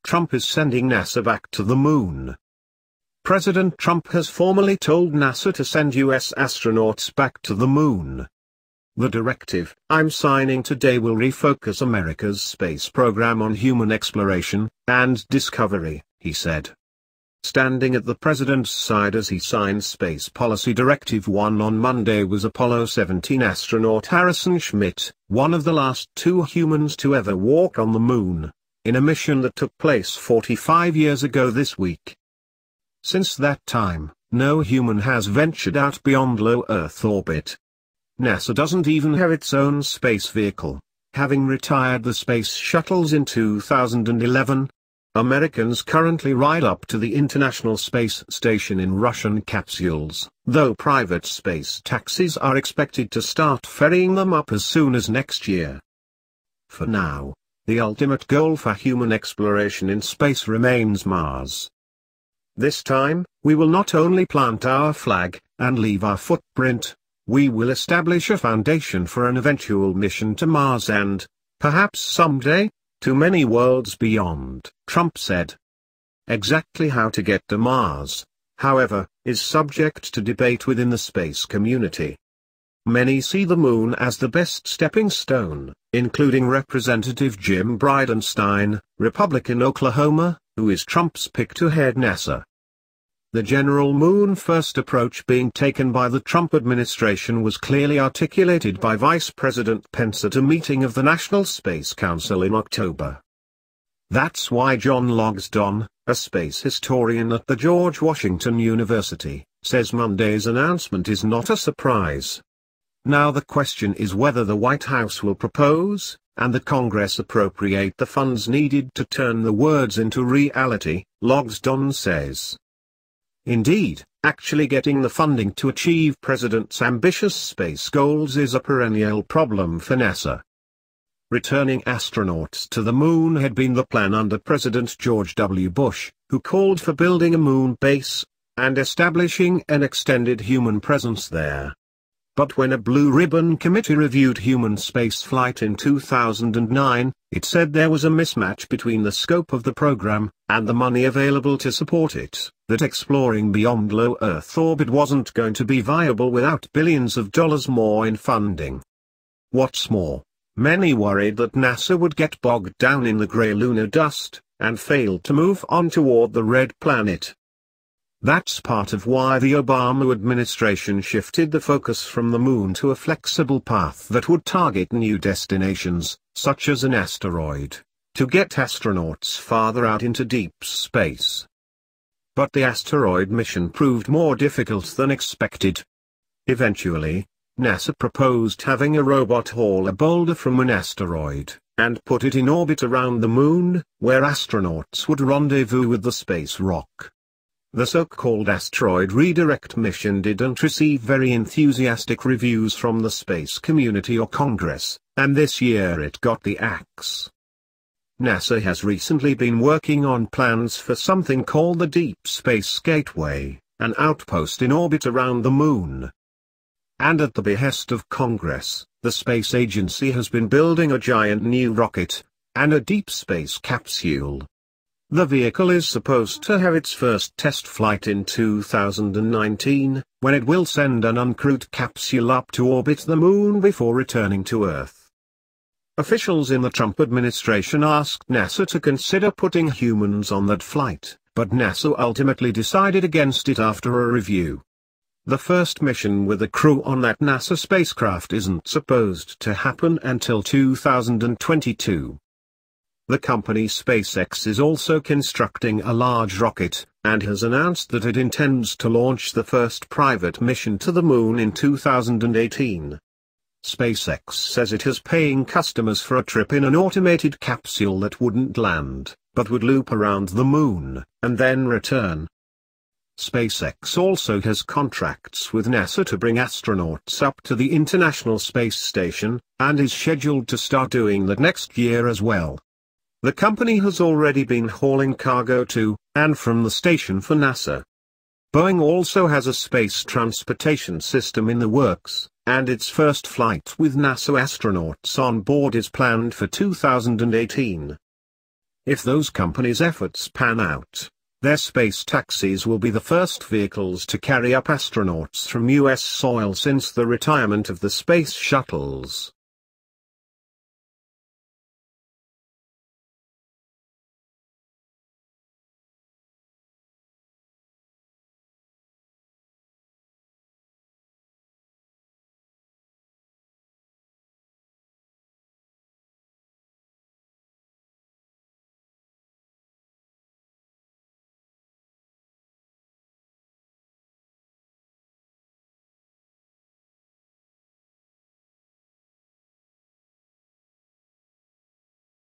Trump is sending NASA back to the moon. President Trump has formally told NASA to send U.S. astronauts back to the moon. The directive I'm signing today will refocus America's space program on human exploration and discovery, he said. Standing at the president's side as he signed Space Policy Directive 1 on Monday was Apollo 17 astronaut Harrison Schmitt, one of the last two humans to ever walk on the moon, in a mission that took place 45 years ago this week. Since that time, no human has ventured out beyond low Earth orbit. NASA doesn't even have its own space vehicle, having retired the space shuttles in 2011. Americans currently ride up to the International Space Station in Russian capsules, though private space taxis are expected to start ferrying them up as soon as next year. For now, the ultimate goal for human exploration in space remains Mars. This time, we will not only plant our flag and leave our footprint, we will establish a foundation for an eventual mission to Mars and, perhaps someday, to many worlds beyond, Trump said. Exactly how to get to Mars, however, is subject to debate within the space community. Many see the moon as the best stepping stone, including Representative Jim Bridenstine, Republican Oklahoma, who is Trump's pick to head NASA. The general moon-first approach being taken by the Trump administration was clearly articulated by Vice President Pence at a meeting of the National Space Council in October. That's why John Logsdon, a space historian at the George Washington University, says Monday's announcement is not a surprise. Now the question is whether the White House will propose, and the Congress appropriate the funds needed to turn the words into reality, Logsdon says. Indeed, actually getting the funding to achieve President's ambitious space goals is a perennial problem for NASA. Returning astronauts to the moon had been the plan under President George W. Bush, who called for building a moon base, and establishing an extended human presence there. But when a Blue Ribbon Committee reviewed human spaceflight in 2009, it said there was a mismatch between the scope of the program, and the money available to support it, that exploring beyond low Earth orbit wasn't going to be viable without billions of dollars more in funding. What's more, many worried that NASA would get bogged down in the gray lunar dust, and fail to move on toward the red planet. That's part of why the Obama administration shifted the focus from the moon to a flexible path that would target new destinations, such as an asteroid, to get astronauts farther out into deep space. But the asteroid mission proved more difficult than expected. Eventually, NASA proposed having a robot haul a boulder from an asteroid, and put it in orbit around the moon, where astronauts would rendezvous with the space rock. The so-called asteroid redirect mission didn't receive very enthusiastic reviews from the space community or Congress, and this year it got the axe. NASA has recently been working on plans for something called the Deep Space Gateway, an outpost in orbit around the moon. And at the behest of Congress, the space agency has been building a giant new rocket, and a deep space capsule. The vehicle is supposed to have its first test flight in 2019, when it will send an uncrewed capsule up to orbit the moon before returning to Earth. Officials in the Trump administration asked NASA to consider putting humans on that flight, but NASA ultimately decided against it after a review. The first mission with a crew on that NASA spacecraft isn't supposed to happen until 2022. The company SpaceX is also constructing a large rocket, and has announced that it intends to launch the first private mission to the moon in 2018. SpaceX says it is paying customers for a trip in an automated capsule that wouldn't land, but would loop around the moon, and then return. SpaceX also has contracts with NASA to bring astronauts up to the International Space Station, and is scheduled to start doing that next year as well. The company has already been hauling cargo to, and from the station for NASA. Boeing also has a space transportation system in the works, and its first flight with NASA astronauts on board is planned for 2018. If those companies' efforts pan out, their space taxis will be the first vehicles to carry up astronauts from US soil since the retirement of the space shuttles.